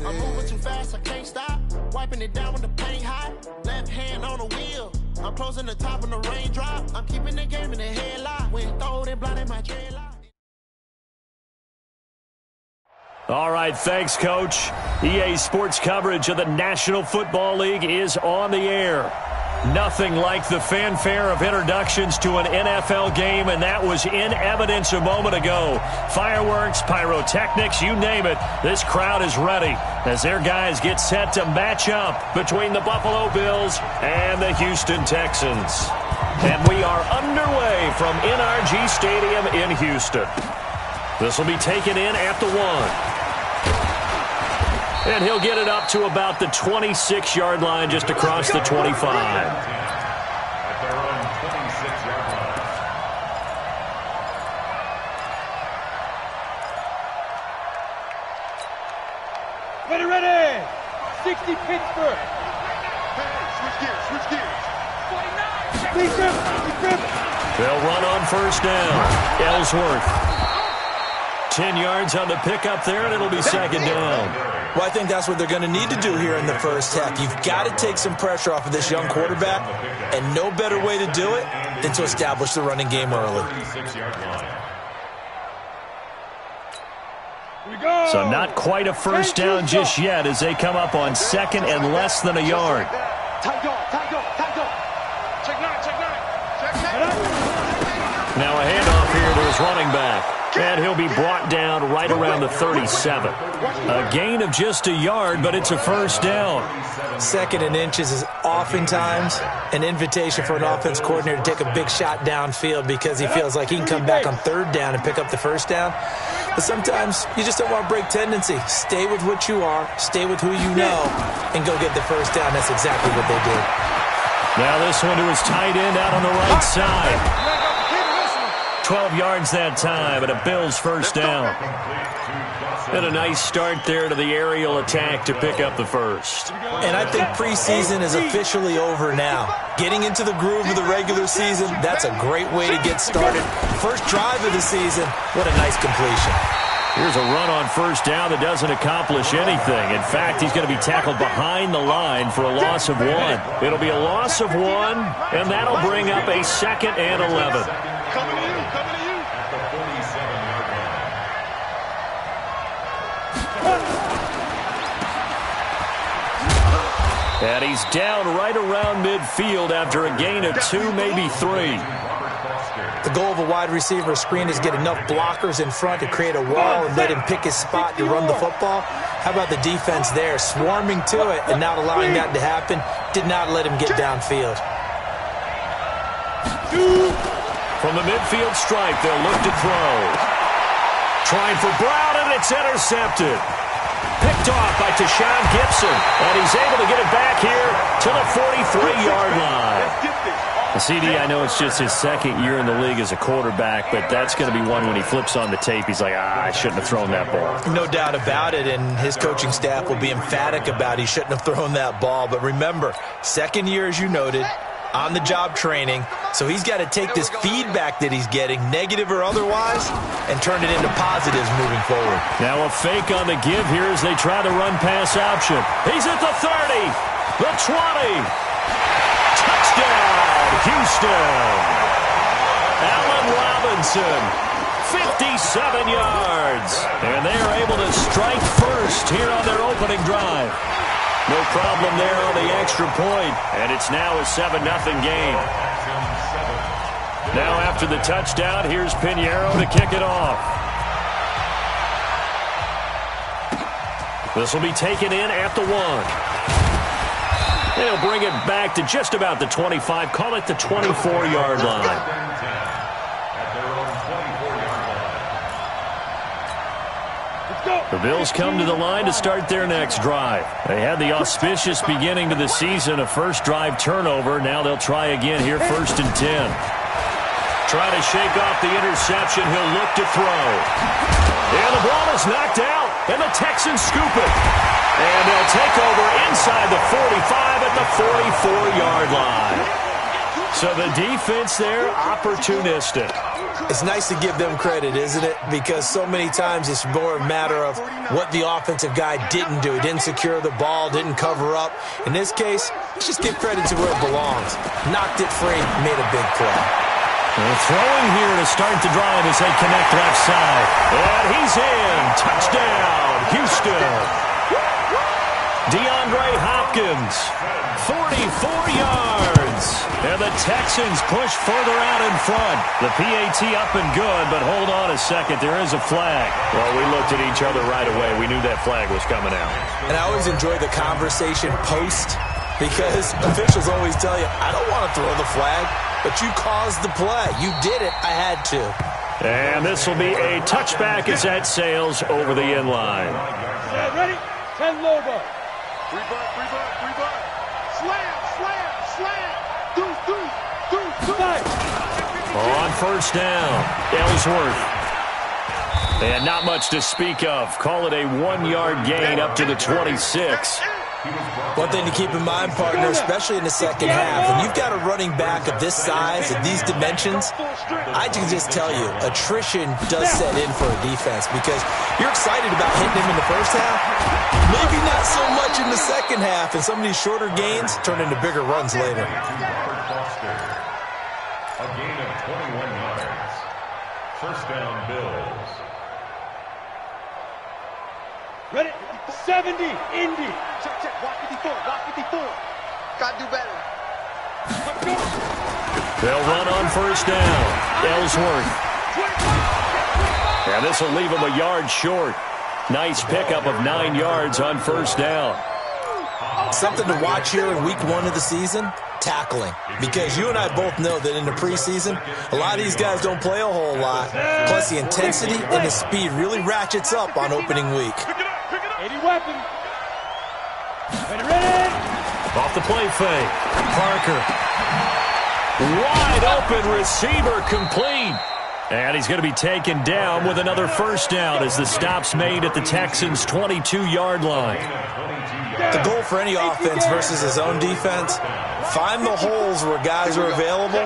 I'm moving too fast, I can't stop. Wiping it down when the paint hot. Left hand on the wheel. I'm closing the top when the raindrop. I'm keeping the game in the headlock. When throwed and blinded my dreadlock. All right, thanks, Coach. EA Sports coverage of the National Football League is on the air. Nothing like the fanfare of introductions to an NFL game, and that was in evidence a moment ago. Fireworks, pyrotechnics, you name it. This crowd is ready as their guys get set to match up between the Buffalo Bills and the Houston Texans. And we are underway from NRG Stadium in Houston. This will be taken in at the 1. And he'll get it up to about the 26-yard line just across the 25. At their own 26-yard line. Ready! 60 Pittsburgh. Hey, switch gears. They'll run on first down. Ellsworth. 10 yards on the pickup there, and it'll be second down. Well, I think that's what they're going to need to do here in the first half. You've got to take some pressure off of this young quarterback, and no better way to do it than to establish the running game early. So not quite a first down just yet as they come up on second and less than a yard. Now a handoff here to his running back. And he'll be brought down right around the 37. A gain of just a yard, but it's a first down. Second and inches is oftentimes an invitation for an offense coordinator to take a big shot downfield because he feels like he can come back on third down and pick up the first down. But sometimes you just don't want to break tendency. Stay with what you are, stay with who you know, and go get the first down. That's exactly what they did. Now this one to his tight end out on the right side. 12 yards that time, and a Bills first down. And a nice start there to the aerial attack to pick up the first. And I think preseason is officially over now. Getting into the groove of the regular season, that's a great way to get started. First drive of the season, what a nice completion. Here's a run on first down that doesn't accomplish anything. In fact, he's going to be tackled behind the line for a loss of 1. It'll be a loss of 1, and that'll bring up a second and 11. And he's down right around midfield after a gain of 2, maybe 3. The goal of a wide receiver screen is get enough blockers in front to create a wall and let him pick his spot to run the football. How about the defense there, swarming to it and not allowing that to happen? Did not let him get downfield. From the midfield stripe, they'll look to throw. Trying for Brown, and it's intercepted. Picked off by Tashawn Gibson, and he's able to get it back here to the 43-yard line. The CD, I know it's just his second year in the league as a quarterback, but that's going to be one when he flips on the tape, he's like, I shouldn't have thrown that ball. No doubt about it, and his coaching staff will be emphatic about he shouldn't have thrown that ball. But remember, second year, as you noted, on-the-job training, so he's got to take this feedback that he's getting, negative or otherwise, and turn it into positives moving forward. Now a fake on the give here as they try the run-pass option. He's at the 30, the 20. Touchdown, Houston. Allen Robinson, 57 yards. And they are able to strike first here on their opening drive. No problem there on the extra point, and it's now a 7-0 game. Now after the touchdown, here's Pinheiro to kick it off. This will be taken in at the 1. They'll bring it back to just about the 25, call it the 24-yard line. The Bills come to the line to start their next drive. They had the auspicious beginning to the season, a first drive turnover. Now they'll try again here, 1st and 10. Try to shake off the interception. He'll look to throw. And the ball is knocked out, and the Texans scoop it. And they'll take over inside the 45 at the 44-yard line. So the defense there, opportunistic. It's nice to give them credit, isn't it? Because so many times it's more a matter of what the offensive guy didn't do. He didn't secure the ball, didn't cover up. In this case, let's just give credit to where it belongs. Knocked it free, made a big play. They're throwing here to start the drive as they connect left side. And he's in. Touchdown, Houston. DeAndre Hopkins, 44 yards. And the Texans push further out in front. The PAT up and good, but hold on a second. There is a flag. Well, we looked at each other right away. We knew that flag was coming out. And I always enjoy the conversation post because officials always tell you, I don't want to throw the flag, but you caused the play. You did it. I had to. And this will be a touchback as that sails over the end line. Ready? 10 Lobo. Rebut. Slam. On first down, Ellsworth. And not much to speak of. Call it a 1-yard gain up to the 26. One thing to keep in mind, partner, especially in the second half, when you've got a running back of this size, of these dimensions, I can just tell you, attrition does set in for a defense because you're excited about hitting him in the first half, maybe not so much in the second half, and some of these shorter gains turn into bigger runs later. A gain of 21 yards. First down, Bills. Ready? 70, Indy. Check. Walk 54. Gotta do better. They'll run on first down. Ellsworth. And this will leave him a yard short. Nice pickup of 9 yards on first down. Something to watch here in week 1 of the season, tackling. Because you and I both know that in the preseason, a lot of these guys don't play a whole lot. Plus the intensity and the speed really ratchets up on opening week. 80 weapon. Ready. Off the play fake. Parker. Wide open receiver complete. And he's going to be taken down with another first down as the stop's made at the Texans' 22-yard line. The goal for any offense versus his own defense, find the holes where guys are available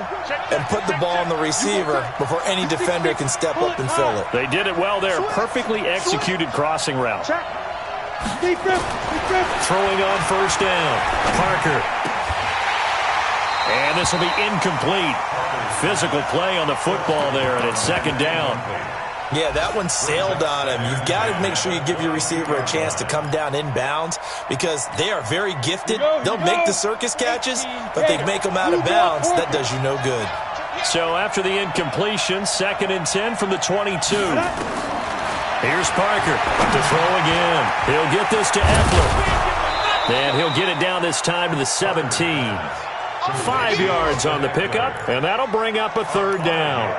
and put the ball on the receiver before any defender can step up and fill it. They did it well there. Perfectly executed crossing route. Throwing on first down. Parker. And this will be incomplete. Physical play on the football there, and it's second down. Yeah, that one sailed on him. You've got to make sure you give your receiver a chance to come down inbounds because they are very gifted. They'll make the circus catches, but they make them out of bounds. That does you no good. So after the incompletion, 2nd and 10 from the 22. Here's Parker to throw again. He'll get this to Eckler. And he'll get it down this time to the 17. 5 yards on the pickup, and that'll bring up a third down.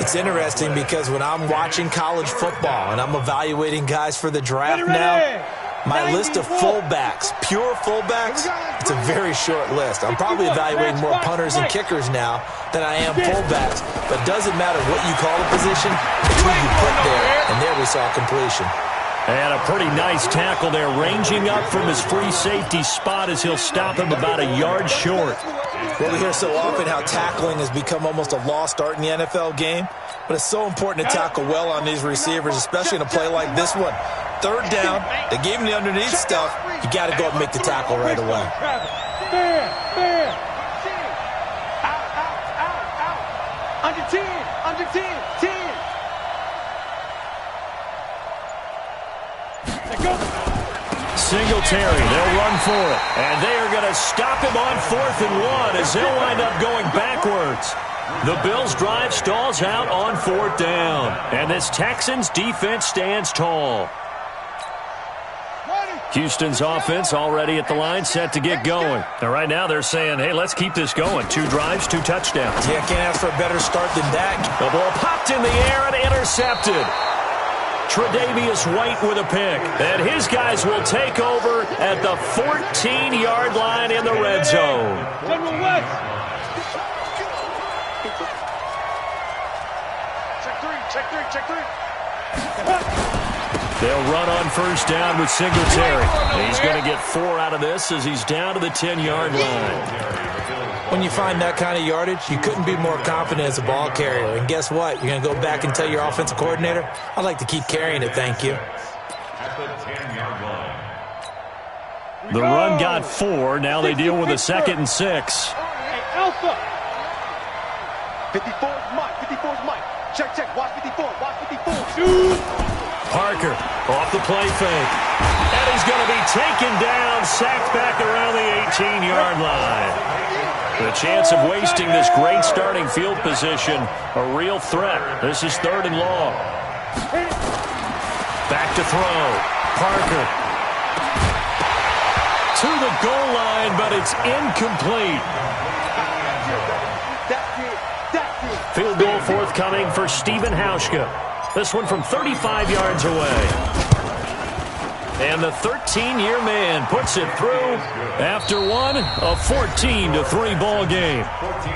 It's interesting because when I'm watching college football and I'm evaluating guys for the draft now, my list of fullbacks, pure fullbacks, it's a very short list. I'm probably evaluating more punters and kickers now than I am fullbacks. But it doesn't matter what you call a position, it's who you put there, and there we saw completion. And a pretty nice tackle there, ranging up from his free safety spot as he'll stop him about a yard short. Well, we hear so often how tackling has become almost a lost art in the NFL game, but it's so important to tackle well on these receivers, especially in a play like this one. Third down, they gave him the underneath stuff. You got to go and make the tackle right away. Fair. Under 10. Singletary, they'll run for it. And they are going to stop him on 4th and 1 as they'll wind up going backwards. The Bills' drive stalls out on 4th down. And this Texans defense stands tall. Houston's offense already at the line, set to get going. Now, right now, they're saying, hey, let's keep this going. 2 drives, 2 touchdowns. Yeah, can't ask for a better start than that. The ball popped in the air and intercepted. Tre'Davious White with a pick. And his guys will take over at the 14-yard line in the red zone. General West. Check three. They'll run on first down with Singletary. He's going to get 4 out of this as he's down to the 10-yard line. When you find that kind of yardage, you couldn't be more confident as a ball carrier. And guess what? You're going to go back and tell your offensive coordinator, I'd like to keep carrying it, thank you. At the 10-yard line. The run got 4. Now they deal with a 2nd and 6. Hey, Alpha. 54 is Mike. 54 is Mike. Check, check. Watch 54. Watch 54. Shoot. Parker off the play fake. And he's going to be taken down, sacked back around the 18-yard line. The chance of wasting this great starting field position, a real threat. This is 3rd and long. Back to throw. Parker. To the goal line, but it's incomplete. Field goal forthcoming for Stephen Hauschka. This one from 35 yards away. And the 13-year man puts it through after one, a 14-3 ball game. 14,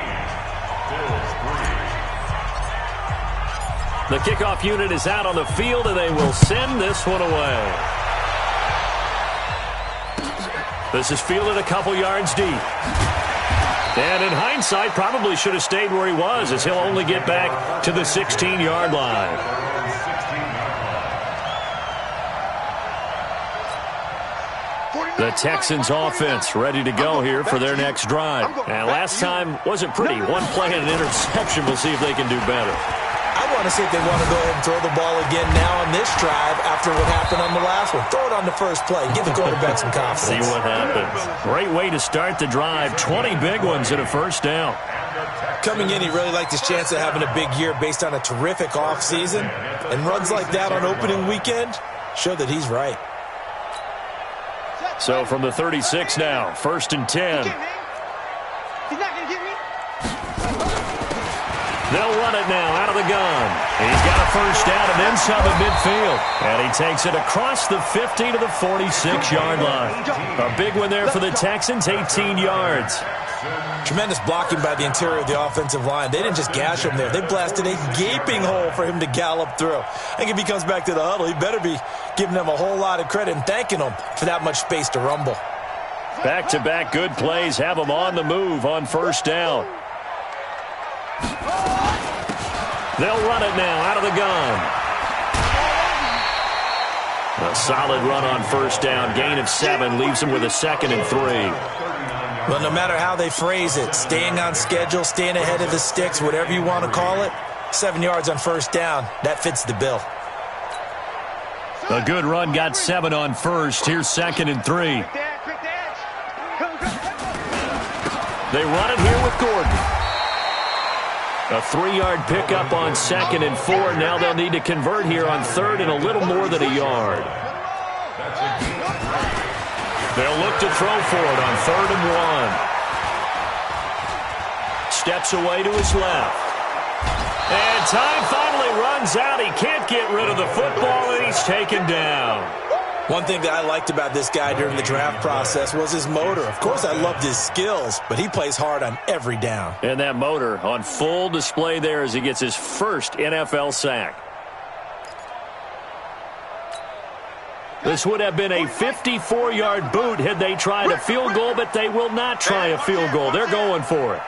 The kickoff unit is out on the field, and they will send this one away. This is fielded a couple yards deep. And in hindsight, probably should have stayed where he was, as he'll only get back to the 16-yard line. The Texans offense ready to go here for their next drive. And last time wasn't pretty. One play and an interception. We'll see if they can do better. I want to see if they want to go ahead and throw the ball again now on this drive after what happened on the last one. Throw it on the first play. Give the quarterback some confidence. See what happens. Great way to start the drive. 20 big ones and a first down. Coming in, he really liked his chance of having a big year based on a terrific offseason. And runs like that on opening weekend show that he's right. So from the 36 now, 1st and 10. He's not going to get me. They'll run it now out of the gun. He's got a first down and then some at midfield. And he takes it across the 50 to the 46-yard line. A big one there for the Texans, 18 yards. Tremendous blocking by the interior of the offensive line. They didn't just gash him there. They blasted a gaping hole for him to gallop through. I think if he comes back to the huddle, he better be giving them a whole lot of credit and thanking them for that much space to rumble. Back-to-back good plays have them on the move on first down. They'll run it now out of the gun. A solid run on first down. Gain of 7 leaves them with a 2nd and 3. Well, no matter how they phrase it, staying on schedule, staying ahead of the sticks, whatever you want to call it, 7 yards on first down, that fits the bill. A good run got 7 on first. Here's 2nd and 3. They run it here with Gordon. A 3-yard pickup on 2nd and 4. Now they'll need to convert here on 3rd and a little more than a yard. They'll look to throw for it on 3rd and 1. Steps away to his left. And time finally runs out. He can't get rid of the football, and he's taken down. One thing that I liked about this guy during the draft process was his motor. Of course, I loved his skills, but he plays hard on every down. And that motor on full display there as he gets his first NFL sack. This would have been a 54-yard boot had they tried a field goal, but they will not try a field goal. They're going for it.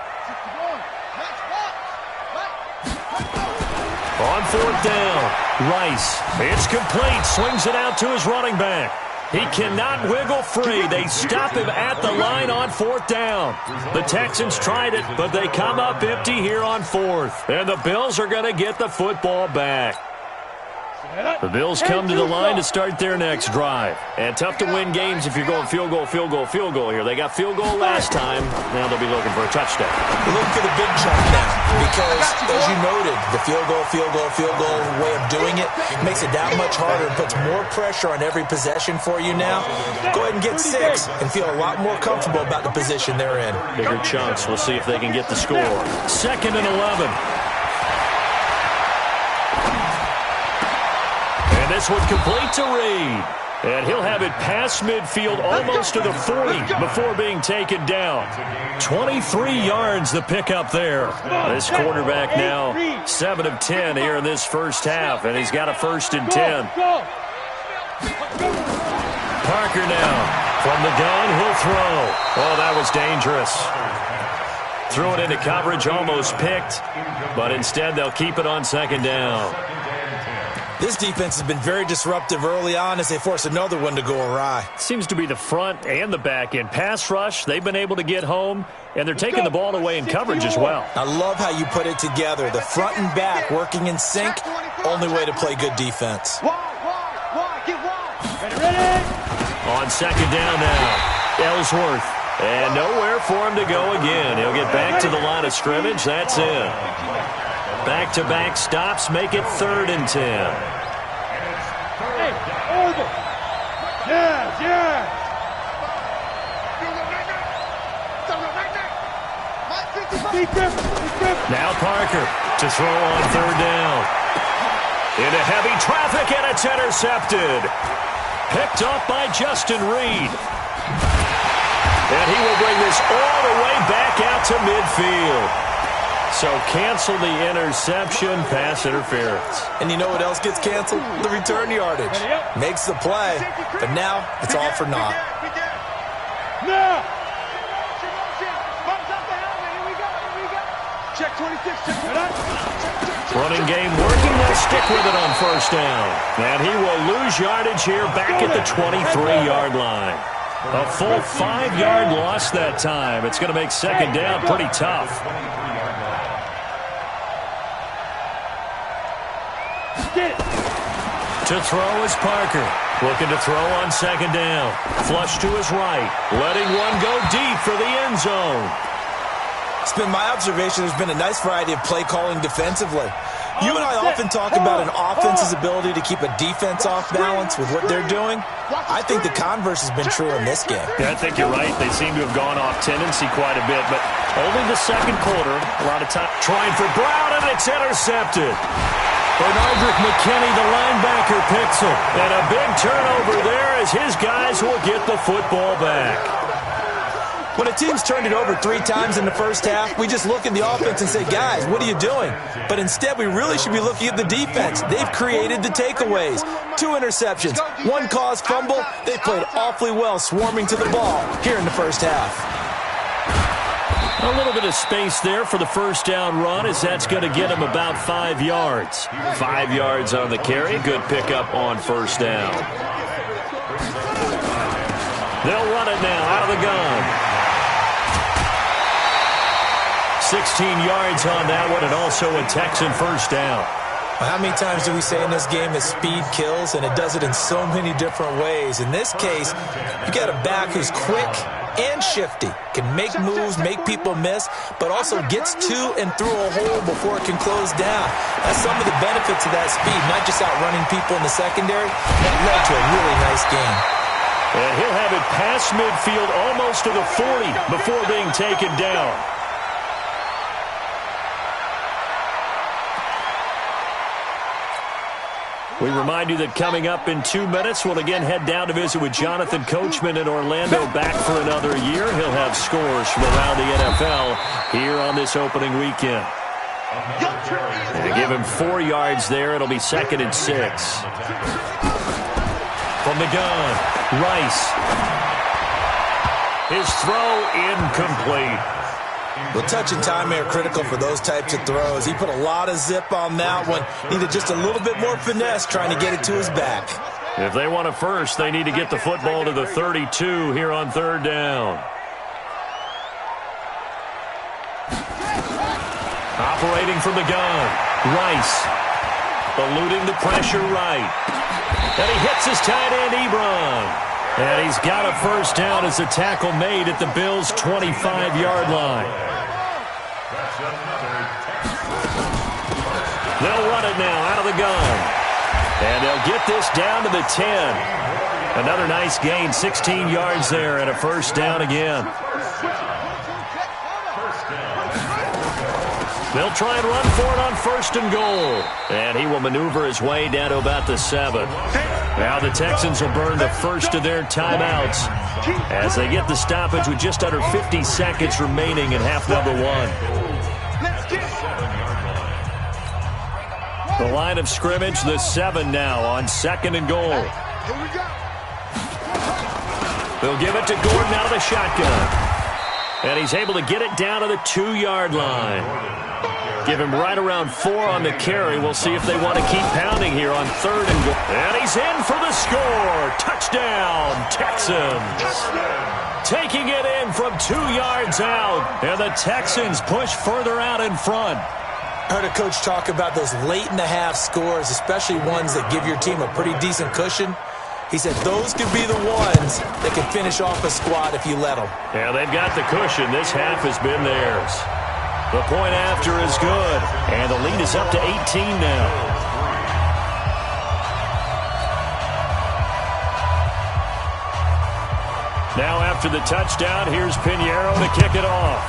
On 4th down, Rice. It's complete. Swings it out to his running back. He cannot wiggle free. They stop him at the line on 4th down. The Texans tried it, but they come up empty here on 4th. And the Bills are going to get the football back. The Bills come to the line to start their next drive. And tough to win games if you're going field goal, field goal, field goal here. They got field goal last time. Now they'll be looking for a touchdown. They're looking for the big chunk now because, as you noted, the field goal way of doing it makes it that much harder and puts more pressure on every possession for you now. Go ahead and get 6 and feel a lot more comfortable about the position they're in. Bigger chunks. We'll see if they can get the score. 2nd and 11. And this one complete to Reed. And he'll have it past midfield almost to the 40 before being taken down. 23 yards the pickup there. This quarterback now 7 of 10 here in this first half, and he's got a 1st and 10. Parker now from the gun. He'll throw. Oh, that was dangerous. Threw it into coverage, almost picked, but instead they'll keep it on second down. This defense has been very disruptive early on as they force another one to go awry. Seems to be the front and the back end. Pass rush, they've been able to get home, and they're taking the ball away in coverage as well. I love how you put it together. The front and back working in sync, only way to play good defense. On second down now, Ellsworth. And nowhere for him to go again. He'll get back to the line of scrimmage. That's it. Back-to-back stops make it 3rd and 10. Hey, over. Yeah. Now Parker to throw on 3rd down. Into heavy traffic, and it's intercepted. Picked up by Justin Reed. And he will bring this all the way back out to midfield. So cancel the interception, pass interference. And you know what else gets canceled? The return yardage. Makes the play, but now it's all for naught. Now. Check 26. Running game working. They'll stick with it on 1st down. And he will lose yardage here back at the 23-yard line. A full 5-yard loss that time. It's going to make second down pretty tough. To throw is Parker. Looking to throw on second down. Flush to his right. Letting one go deep for the end zone. It's been my observation there's been a nice variety of play calling defensively. You and I often talk about an offense's ability to keep a defense off balance with what they're doing. I think the converse has been true in this game. Yeah, I think you're right. They seem to have gone off tendency quite a bit, but only the second quarter. A lot of time trying for Brown, and it's intercepted. Bernardrick McKinney, the linebacker, picks him. And a big turnover there as his guys will get the football back. When a team's turned it over 3 times in the first half, we just look at the offense and say, guys, what are you doing? But instead, we really should be looking at the defense. They've created the takeaways. 2 interceptions, 1 caused fumble. They played awfully well swarming to the ball here in the first half. A little bit of space there for the first down run as that's going to get him about 5 yards. 5 yards on the carry. Good pickup on first down. They'll run it now out of the gun. 16 yards on that one, and also a Texan first down. How many times do we say in this game that speed kills, and it does it in so many different ways? In this case, you got a back who's quick and shifty, can make moves, make people miss, but also gets to and through a hole before it can close down. That's some of the benefits of that speed, not just outrunning people in the secondary. That led to a really nice game. And he'll have it past midfield almost to the 40 before being taken down. We remind you that coming up in 2 minutes, we'll again head down to visit with Jonathan Coachman in Orlando, back for another year. He'll have scores from around the NFL here on this opening weekend. And to give him 4 yards there, it'll be 2nd and 6. From the gun, Rice. His throw incomplete. Well, touch and timing are critical for those types of throws. He put a lot of zip on that one. Needed just a little bit more finesse trying to get it to his back. If they want a first, they need to get the football to the 32 here on 3rd down. Operating from the gun, Rice. Eluding the pressure right. And he hits his tight end, Ebron. And he's got a first down as the tackle made at the Bills' 25-yard line. They'll run it now out of the gun. And they'll get this down to the 10. Another nice gain, 16 yards there, and a first down again. They'll try and run for it on 1st and goal. And he will maneuver his way down to about the 7. Now the Texans will burn the first of their timeouts as they get the stoppage with just under 50 seconds remaining in half number 1. The line of scrimmage, the 7 now on 2nd and goal. They'll give it to Gordon out of the shotgun. And he's able to get it down to the 2-yard line. Give him right around 4 on the carry. We'll see if they want to keep pounding here on 3rd and goal. And he's in for the score. Touchdown, Texans. Taking it in from 2 yards out. And the Texans push further out in front. I heard a coach talk about those late-in-the-half scores, especially ones that give your team a pretty decent cushion. He said those could be the ones that can finish off a squad if you let them. Yeah, they've got the cushion. This half has been theirs. The point after is good, and the lead is up to 18 now. Now after the touchdown, here's Pinheiro to kick it off.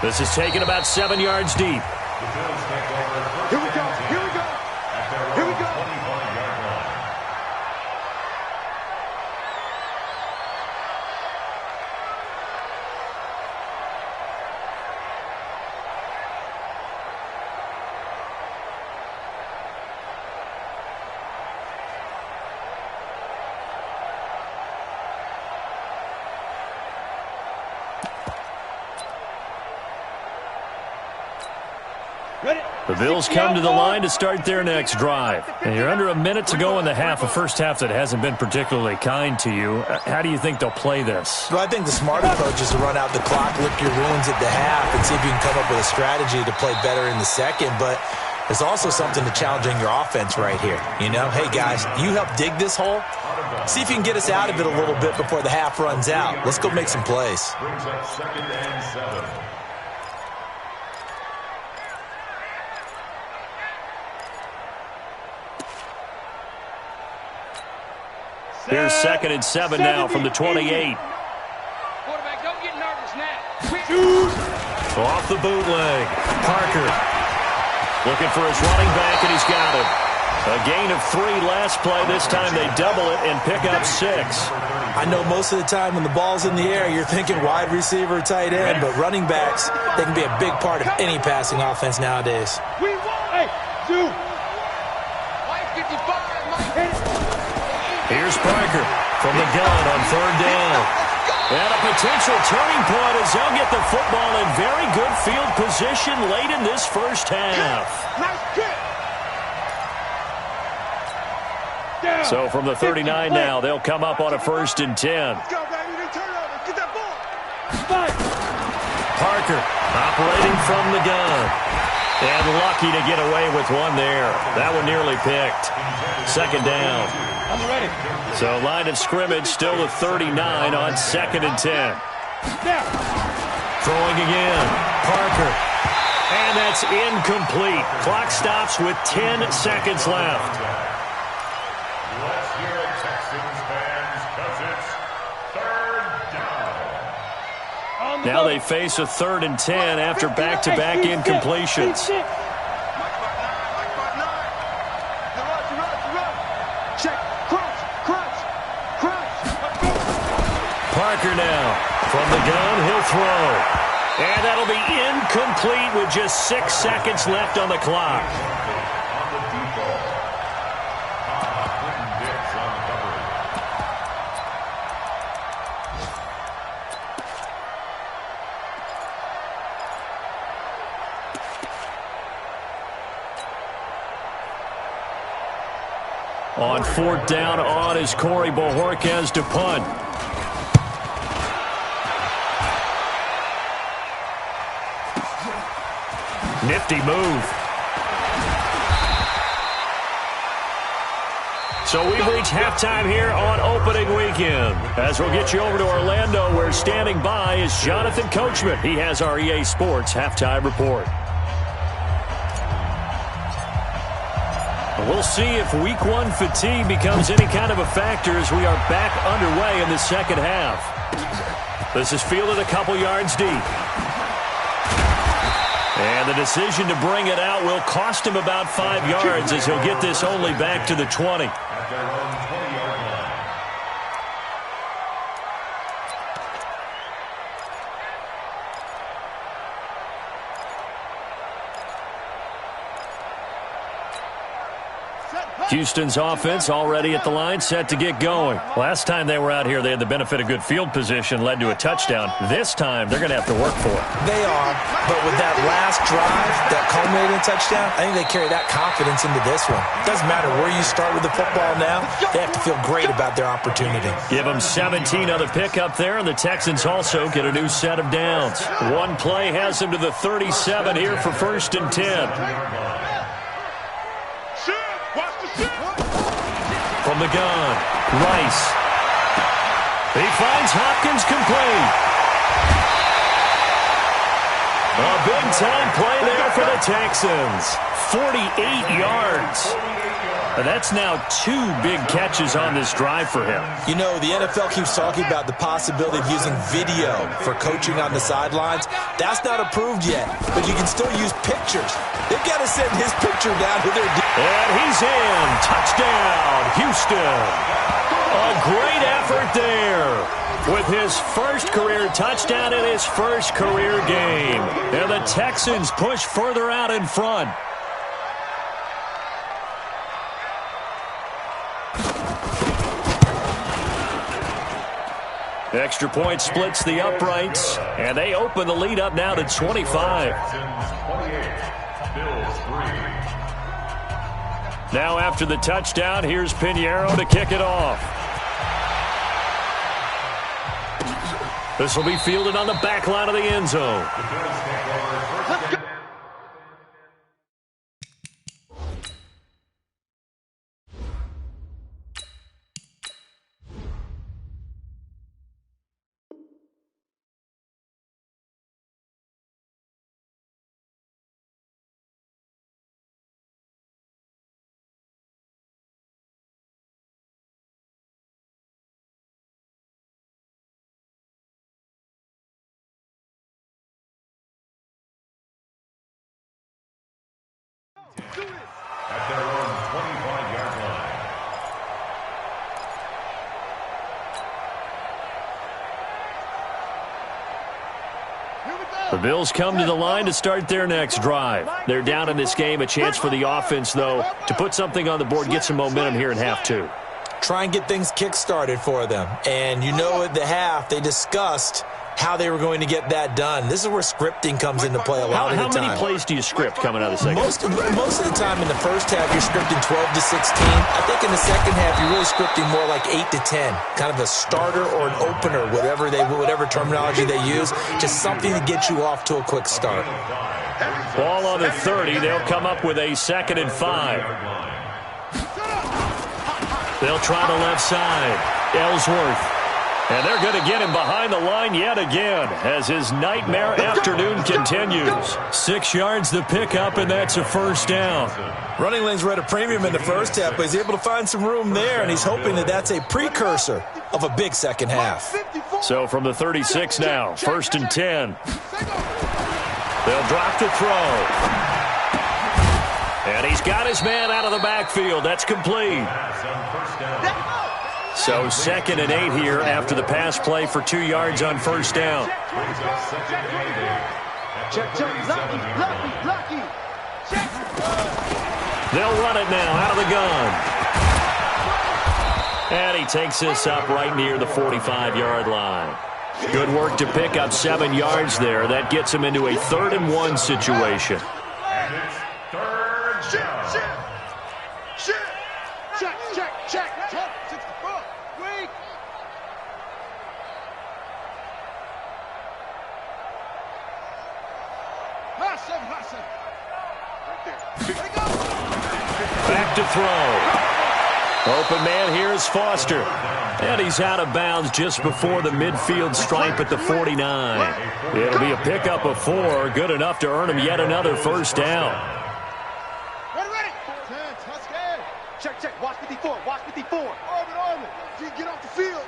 This is taken about 7 yards deep. Here we go. Here we go. Here we go. The Bills come to the line to start their next drive. And you're under a minute to go in the half, a first half that hasn't been particularly kind to you. How do you think they'll play this? Well, I think the smart approach is to run out the clock, lick your wounds at the half, and see if you can come up with a strategy to play better in the second. But there's also something to challenging your offense right here. You know, hey, guys, you help dig this hole. See if you can get us out of it a little bit before the half runs out. Let's go make some plays. Brings up 2nd and 7. Here's 2nd and 7 now from the 28. Quarterback, don't get nervous now. Off the bootleg. Parker looking for his running back, and he's got him. A gain of 3 last play. This time they double it and pick up 6. I know most of the time when the ball's in the air, you're thinking wide receiver, tight end, but running backs, they can be a big part of any passing offense nowadays. We won. Hey, Zoo. Mike 55, Mike. Here's Parker from the gun on 3rd down. And a potential turning point as they'll get the football in very good field position late in this first half. Nice kick. Down. So from the 39 now, they'll come up on a 1st and 10. Let's go, baby. They turn over. Get that ball. Spike. Parker operating from the gun. And lucky to get away with one there. That one nearly picked. 2nd down. I'm ready. So line of scrimmage still with 39 on 2nd and 10. Now. Throwing again. Parker. And that's incomplete. Clock stops with 10 seconds left. Let's hear it, Texans fans, because it's 3rd down. Now they face a 3rd and 10 after back-to-back incompletions. Parker now from the gun, he'll throw. And that'll be incomplete with just 6 seconds left on the clock. On the deep ball. Clinton Dix on the coverage. On 4th down on is Corey Bojorquez to punt. Nifty move. So we've reached halftime here on opening weekend. As we'll get you over to Orlando, where standing by is Jonathan Coachman. He has our EA Sports halftime report. We'll see if Week 1 fatigue becomes any kind of a factor as we are back underway in the second half. This is fielded a couple yards deep. And the decision to bring it out will cost him about 5 yards as he'll get this only back to the 20. At their own 20-yard line. Set. Houston's offense already at the line, set to get going. Last time they were out here, they had the benefit of good field position, led to a touchdown. This time, they're going to have to work for it. They are, but with that last drive, that culminating touchdown, I think they carry that confidence into this one. Doesn't matter where you start with the football now, they have to feel great about their opportunity. Give them 17 on the pickup there, and the Texans also get a new set of downs. One play has them to the 37 here for 1st and 10. From the gun, Rice. He finds Hopkins complete. A big-time play there for the Texans. 48 yards. And that's now 2 big catches on this drive for him. You know, the NFL keeps talking about the possibility of using video for coaching on the sidelines. That's not approved yet, but you can still use pictures. They've got to send his picture down to their... And he's in. Touchdown, Houston. A great effort there with his first career touchdown in his first career game. And the Texans push further out in front. Extra point splits the uprights, and they open the lead up now to 25. Now after the touchdown, here's Pinheiro to kick it off. This will be fielded on the back line of the end zone. At their own 25-yard line. The Bills come to the line to start their next drive. They're down in this game. A chance for the offense, though, to put something on the board, get some momentum here in half 2. Try and get things kick-started for them. And you know at the half, they discussed how they were going to get that done. This is where scripting comes into play a lot of the time. How many plays do you script coming out of the second? Most of the time in the first half, you're scripting 12 to 16. I think in the second half, you're really scripting more like 8 to 10. Kind of a starter or an opener, whatever terminology they use. Just something to get you off to a quick start. Ball on the 30. They'll come up with a 2nd and 5. They'll try the left side. Ellsworth. And they're going to get him behind the line yet again as his nightmare afternoon continues. 6 yards the pickup, and that's a 1st down. Running lanes were at a premium in the first half, but he's able to find some room there, and he's hoping that that's a precursor of a big second half. So from the 36 now, 1st and 10. They'll drop to throw. And he's got his man out of the backfield. That's complete. So 2nd and 8 here after the pass play for 2 yards on 1st down. They'll run it now out of the gun. And he takes this up right near the 45-yard line. Good work to pick up 7 yards there. That gets him into a 3rd and 1 situation. And it's 3rd down. Check. 64. Weak. High seven. Right there. Back to throw. Open man here is Foster. And he's out of bounds just before the midfield stripe at the 49. It'll be a pickup of 4, good enough to earn him yet another 1st down. Ready. Check. Watch 54. Orbit. Get off the field.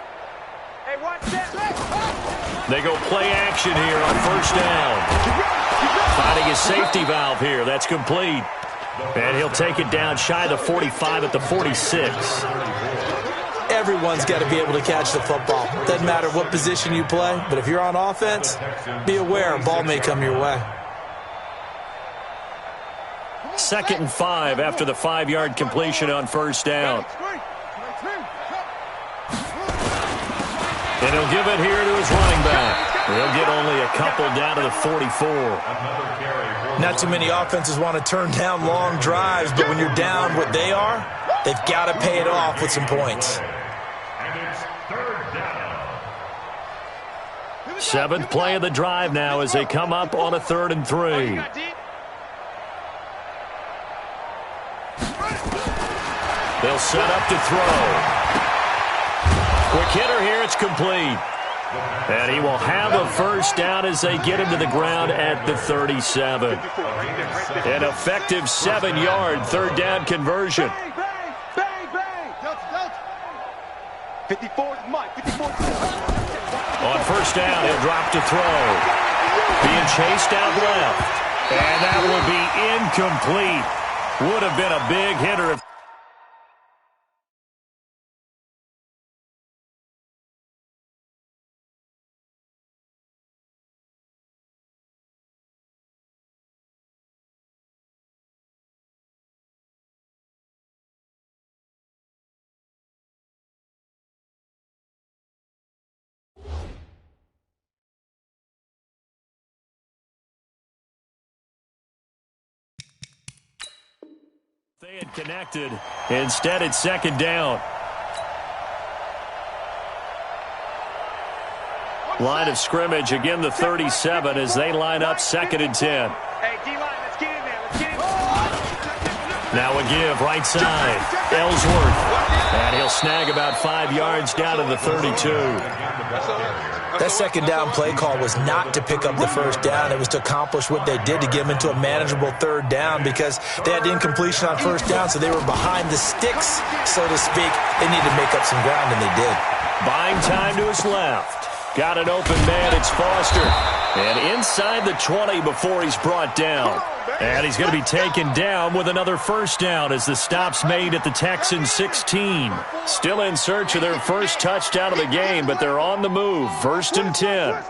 Hey, watch that. They go play action here on 1st down. Finding his safety valve here. That's complete. And he'll take it down shy of the 45 at the 46. Everyone's got to be able to catch the football. Doesn't matter what position you play, but if you're on offense, be aware a ball may come your way. 2nd and 5 after the 5-yard completion on first down. And he'll give it here to his running back. He'll get only a couple down to the 44. Not too many offenses want to turn down long drives, but when you're down what they are, they've got to pay it off with some points. And it's 3rd down. 7th play of the drive now as they come up on a 3rd and 3. They'll set up to throw. Quick hitter here, it's complete. And he will have a first down as they get him to the ground at the 37. An effective 7-yard 3rd down conversion. Bang, bang, bang. 54 is Mike. 54 is On first down, he'll drop to throw. Being chased out left. And that will be incomplete. Would have been a big hitter if they had connected. Instead, it's 2nd down. Line of scrimmage, again the 37 as they line up 2nd and 10. Hey, D-line, let's get in there. Let's get in. Now a give, right side. Ellsworth. And he'll snag about 5 yards down to the 32. That 2nd down play call was not to pick up the first down. It was to accomplish what they did to get them into a manageable 3rd down because they had incompletion on first down, so they were behind the sticks, so to speak. They needed to make up some ground, and they did. Buying time to his left. Got an open man, it's Foster. And inside the 20 before he's brought down. And he's going to be taken down with another first down as the stop's made at the Texans 16. Still in search of their first touchdown of the game, but they're on the move. 1st and 10.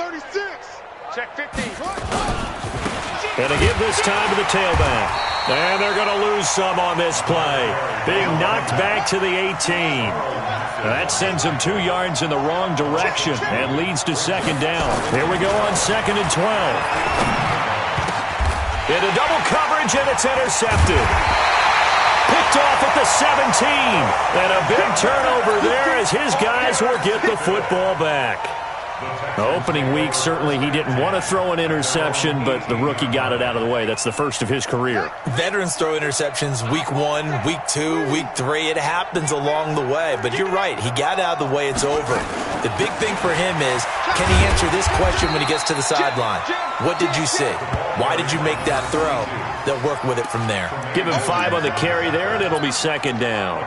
36. Check 15. And to give this time to the tailback. And they're going to lose some on this play. Being knocked back to the 18. That sends him 2 yards in the wrong direction and leads to 2nd down. Here we go on 2nd and 12. Into double coverage, and it's intercepted. Picked off at the 17. And a big turnover there as his guys will get the football back. Opening week, certainly he didn't want to throw an interception, but the rookie got it out of the way. That's the first of his career. Veterans throw interceptions week 1, week 2, week 3. It happens along the way, but you're right. He got out of the way. It's over. The big thing for him is, can he answer this question when he gets to the sideline? What did you see? Why did you make that throw? They'll work with it from there. Give him 5 on the carry there, and it'll be 2nd down.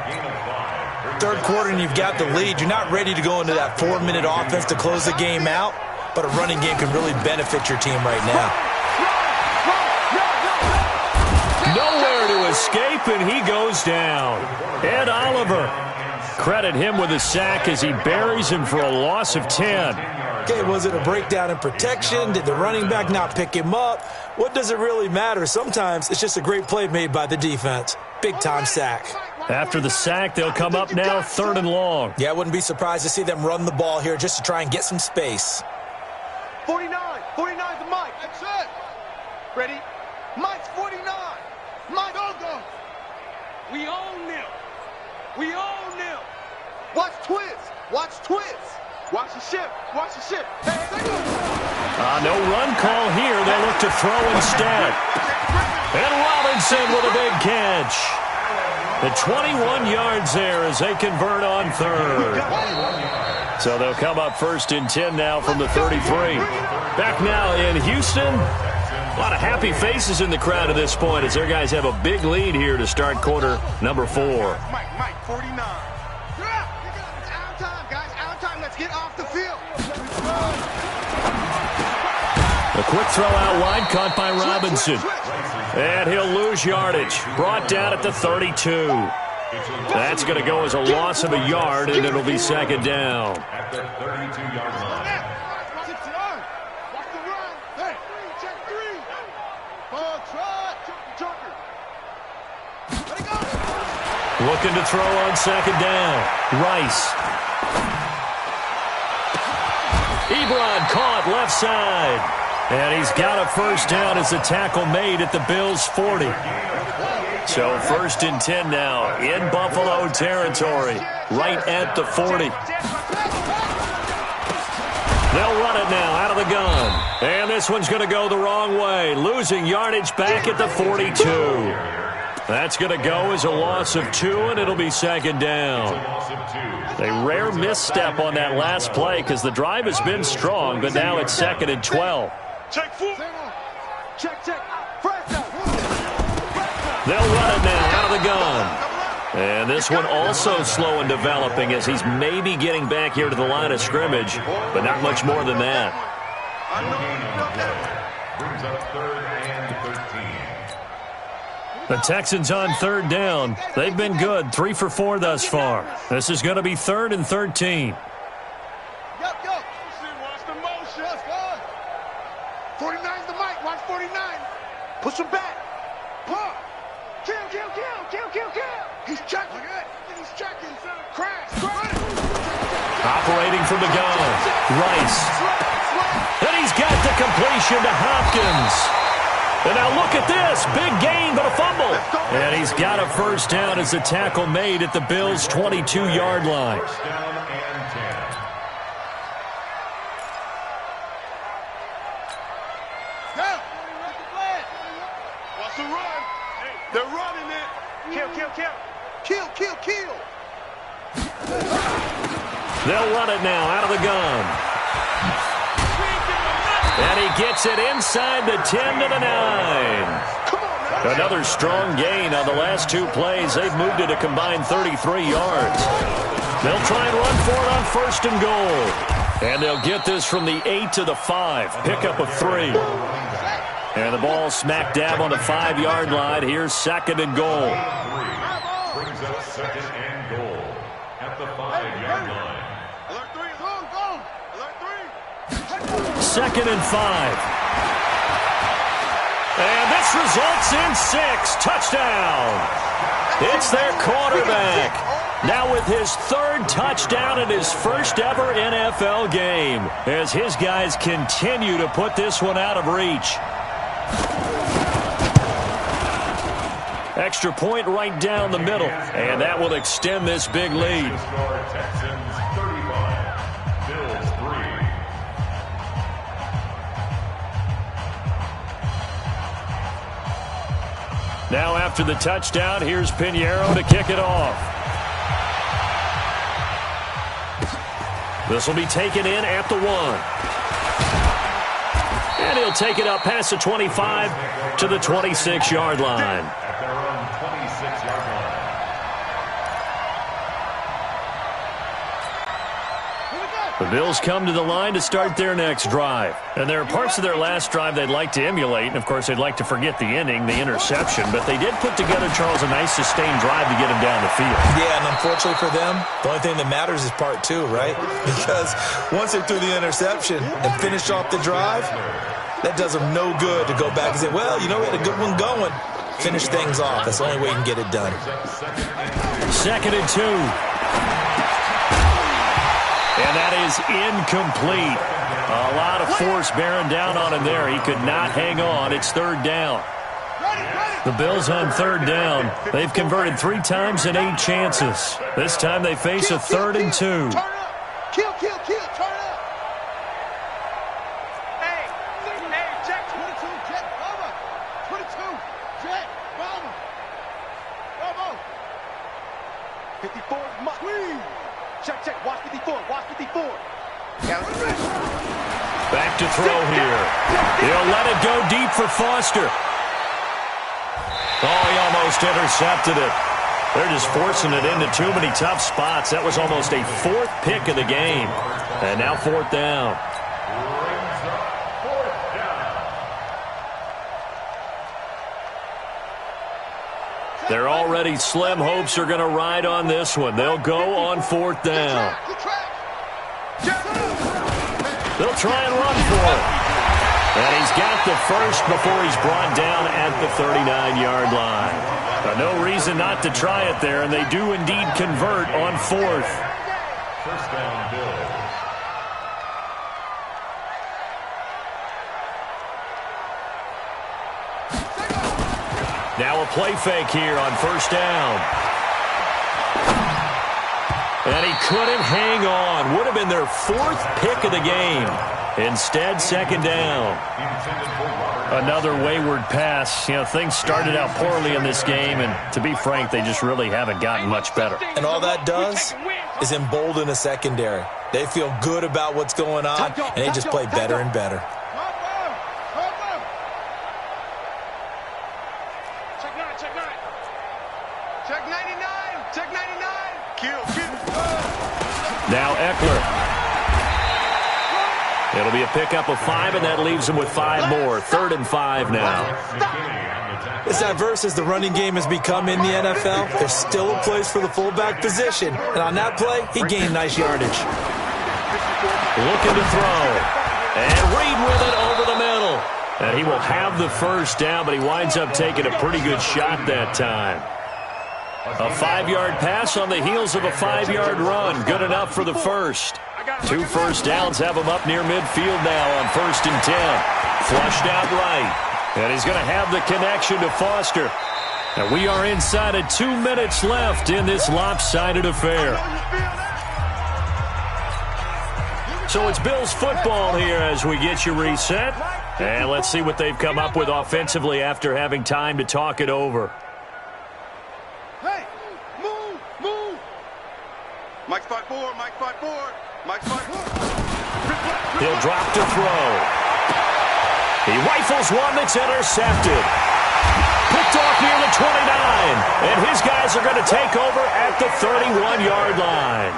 3rd quarter and you've got the lead. You're not ready to go into that 4-minute offense to close the game out, but a running game can really benefit your team right now. Nowhere to escape, and he goes down. Ed Oliver. Credit him with a sack as he buries him for a loss of 10. Okay, was it a breakdown in protection? Did the running back not pick him up? What does it really matter? Sometimes it's just a great play made by the defense. Big-time sack. After the sack, they'll come up now 3rd and long. Yeah, I wouldn't be surprised to see them run the ball here just to try and get some space. 49 to Mike. That's it. Ready? Mike's 49. Mike, go. We own them. We own them. Watch twist. Watch the ship. Hey, they go. No run call here. They look to throw instead. And Robinson with a big catch. The 21 yards there as they convert on 3rd. So they'll come up 1st and 10 now from the 33. Back now in Houston. A lot of happy faces in the crowd at this point as their guys have a big lead here to start quarter number 4. Mike, 49. It's out time, guys. Out time. Let's get off the field. A quick throw out wide caught by Robinson. And he'll lose yardage. Brought down at the 32. That's going to go as a loss of a yard, and it'll be 2nd down. At the 32-yard line. Watch the run. Hey, check 3. Ball try. Looking to throw on second down. Rice. Ebron caught left side. And he's got a first down as the tackle made at the Bills' 40. So 1st and 10 now in Buffalo territory, right at the 40. They'll run it now out of the gun. And this one's going to go the wrong way, losing yardage back at the 42. That's going to go as a loss of 2, and it'll be second down. A rare misstep on that last play because the drive has been strong, but now it's 2nd and 12. Check. They'll run it now out of the gun. And this one also slow in developing as he's maybe getting back here to the line of scrimmage, but not much more than that. Brings up 3rd and 13. The Texans on 3rd down. They've been good, 3 for 4 thus far. This is going to be 3rd and 13. Watch the motion. 49's the mic. Watch 49. Push him back. Pull. Kill. He's checking. Crash. Operating from the gun. Rice. And he's got the completion to Hopkins. And now look at this. Big gain, but a fumble. And he's got a first down as the tackle made at the Bills' 22-yard line. First down and 10. What's the run? They're running it. Kill. They'll run it now out of the gun. And he gets it inside the 10 to the 9. Another strong gain on the last 2 plays. They've moved it a combined 33 yards. They'll try and run for it on 1st and goal. And they'll get this from the 8 to the 5. Pickup of 3. And the ball smack dab on the 5-yard line. Here's 2nd and goal. Brings up 2nd and goal at the 5-yard line. Alert 3. Go. Alert 3. 2nd and 5. And this results in 6. Touchdown. It's their quarterback. Now with his 3rd touchdown in his first ever NFL game, as his guys continue to put this one out of reach. Extra point right down the middle, and that will extend this big lead. Texans 35, Bills 3. Now after the touchdown, here's Pinheiro to kick it off. This will be taken in at the 1. And he'll take it up past the 25 to the 26-yard line. At their own 26-yard line. The Bills come to the line to start their next drive. And there are parts of their last drive they'd like to emulate. And, of course, they'd like to forget the inning, the interception. But they did put together, Charles, a nice sustained drive to get him down the field. Yeah, and unfortunately for them, the only thing that matters is part 2, right? Because once they threw the interception and finished off the drive, that does them no good to go back and say, well, you know, we had a good one going. Finish things off. That's the only way you can get it done. 2nd and 2. And that is incomplete. A lot of force bearing down on him there. He could not hang on. It's 3rd down. The Bills on 3rd down. They've converted 3 times in 8 chances. This time they face a 3rd and 2. Turn up. Kill. Turn up. Hey, Jet. 22, Jet. Over. 22, Jet. Bravo. 54, squeeze. Check. Watch 54. Back to throw here. He'll let it go deep for Foster. Oh, he almost intercepted it. They're just forcing it into too many tough spots. That was almost a 4th pick of the game. And now 4th down. Brings up 4th down. They're already slim hopes are going to ride on this one. They'll go on 4th down. They'll try and run for it. And he's got the first before he's brought down at the 39-yard line. No reason not to try it there, and they do indeed convert on fourth. First down, Bills. Now a play fake here on first down. And he couldn't hang on. Would have been their fourth pick of the game. Instead, second down. Another wayward pass. You know, things started out poorly in this game, and to be frank, they just really haven't gotten much better. And all that does is embolden a secondary. They feel good about what's going on, and they just play better and better. Check 99. Check 99. Kill. Now Eckler. It'll be a pickup of 5, and that leaves him with 5 more. 3rd and 5 now. As diverse as the running game has become in the NFL, there's still a place for the fullback position. And on that play, he gained nice yardage. Looking to throw. And Reed with it over the middle. And he will have the first down, but he winds up taking a pretty good shot that time. A 5-yard pass on the heels of a 5-yard run. Good enough for the first. 2 first downs have him up near midfield now on 1st and 10. Flushed out right. And he's going to have the connection to Foster. And we are inside of 2 minutes left in this lopsided affair. So it's Bills football here as we get you reset. And let's see what they've come up with offensively after having time to talk it over. Hey, move. Mike spot 4. Mike spot 4. Mike spot 4. He'll drop to throw. He rifles one that's intercepted. Picked off near the 29. And his guys are going to take over at the 31-yard line.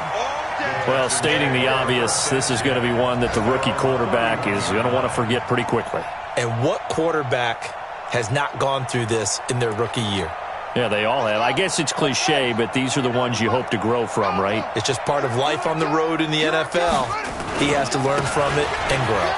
Well, stating the obvious, this is going to be one that the rookie quarterback is going to want to forget pretty quickly. And what quarterback has not gone through this in their rookie year? Yeah, they all have. I guess it's cliche, but these are the ones you hope to grow from, right? It's just part of life on the road in the NFL. He has to learn from it and grow.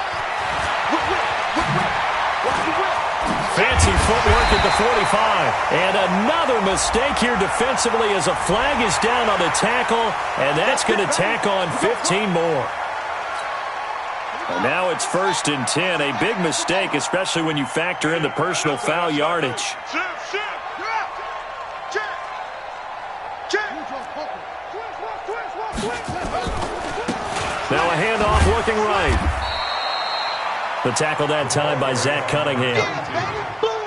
Fancy footwork at the 45. And another mistake here defensively as a flag is down on the tackle, and that's going to tack on 15 more. And now it's 1st and 10. A big mistake, especially when you factor in the personal foul yardage. Now a handoff looking right. The tackle that time by Zach Cunningham.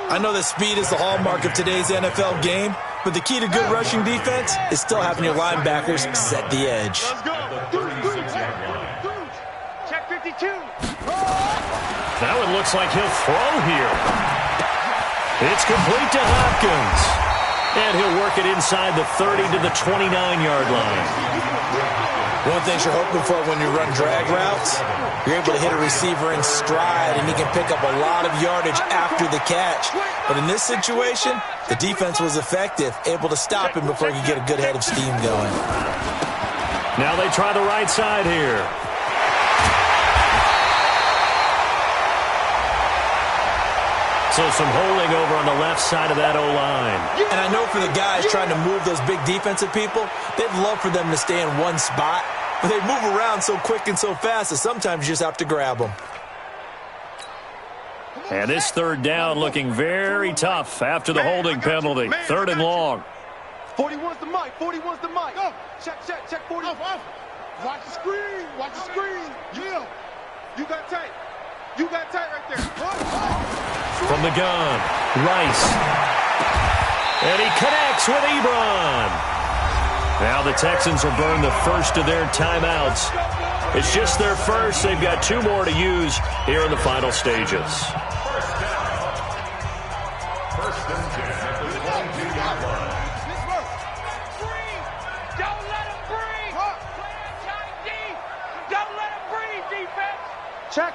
I know that speed is the hallmark of today's NFL game, but the key to good rushing defense is still having your linebackers set the edge. Check 52. Now it looks like he'll throw here. It's complete to Hopkins. And he'll work it inside the 30 to the 29-yard line. One thing you're hoping for when you run drag routes, you're able to hit a receiver in stride, and he can pick up a lot of yardage after the catch. But in this situation, the defense was effective, able to stop him before he could get a good head of steam going. Now they try the right side here. So some holding over on the left side of that O-line. And I know for the guys trying to move those big defensive people, they'd love for them to stay in one spot, but they move around so quick and so fast that sometimes you just have to grab them. And this 3rd down looking very tough after the holding penalty. 3rd and long. 41's the mic. 41's the mic. Check 40. Watch the screen. Watch the screen. Yeah. You got tight. You got tight right there. From the gun, Rice. And he connects with Ebron. Now the Texans will burn the first of their timeouts. It's just their first. They've got 2 more to use here in the final stages. First and 10 at the 22-yard line. Don't let him breathe. Play it tight deep. Don't let him breathe, defense. Check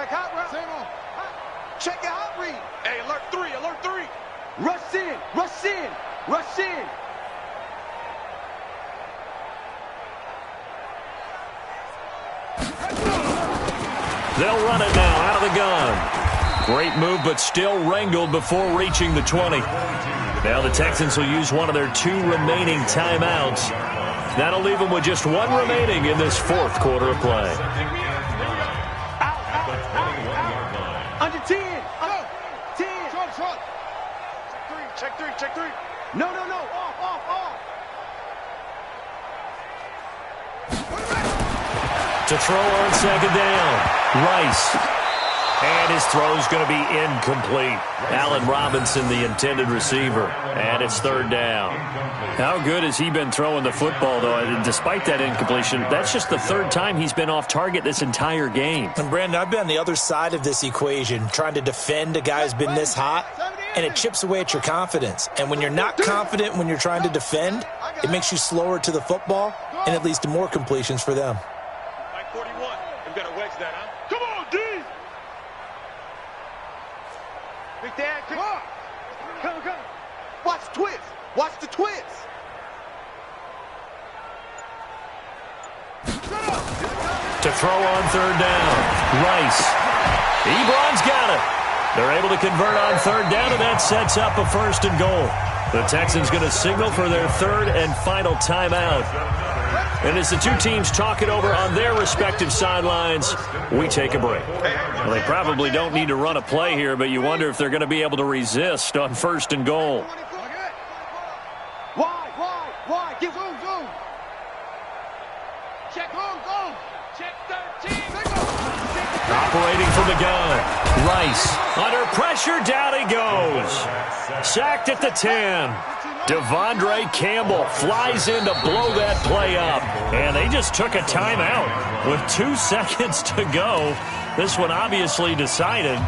hot route. Check your hot read. Hey, alert 3. Rush in. They'll run it now out of the gun. Great move, but still wrangled before reaching the 20. Now the Texans will use one of their 2 remaining timeouts. That'll leave them with just 1 remaining in this 4th quarter of play. Under 10. 10. Short. Check three. No. Off. To throw on 2nd down, Rice. And his throw's going to be incomplete. Allen Robinson, the intended receiver. And it's 3rd down. How good has he been throwing the football, though? And despite that incompletion, that's just the 3rd time he's been off target this entire game. And, Brandon, I've been on the other side of this equation, trying to defend a guy who's been this hot, and it chips away at your confidence. And when you're not confident when you're trying to defend, it makes you slower to the football, and it leads to more completions for them. Like 41. We've got to wedge that, huh? Come on, D! Big Dad, come on. Come. Watch the twist. To throw on 3rd down, Rice. Ebron's got it. They're able to convert on 3rd down, and that sets up a 1st and goal. The Texans going to signal for their 3rd and final timeout. And as the 2 teams talk it over on their respective sidelines, we take a break. Well, they probably don't need to run a play here, but you wonder if they're going to be able to resist on 1st and goal. Why? Give zoom. Check 13. Operating from the gun, Rice. Under pressure, down he goes. Sacked at the 10. Devondre Campbell flies in to blow that play up. And they just took a timeout with 2 seconds to go. This one obviously decided.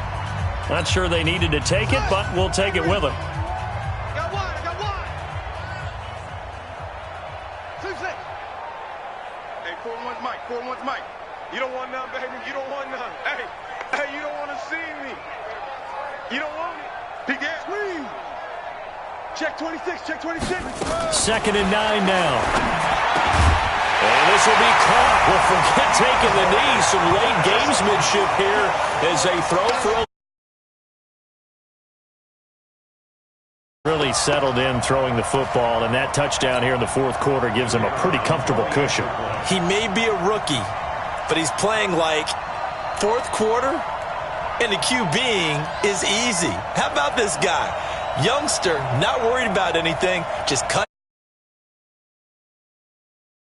Not sure they needed to take it, but we'll take it with them. I got one. 2-6. Hey, 4-1's Mike. You don't want none, baby. You don't want none. Hey, you don't want to see me. You don't want it. Big ass. Squeeze. Check 26. 2nd and 9 now. And this will be caught. Well, forget taking the knee. Some late gamesmanship here as they throw for really settled in throwing the football, and that touchdown here in the 4th quarter gives him a pretty comfortable cushion. He may be a rookie, but he's playing like 4th quarter, and the QBing is easy. How about this guy? Youngster, not worried about anything, just cut.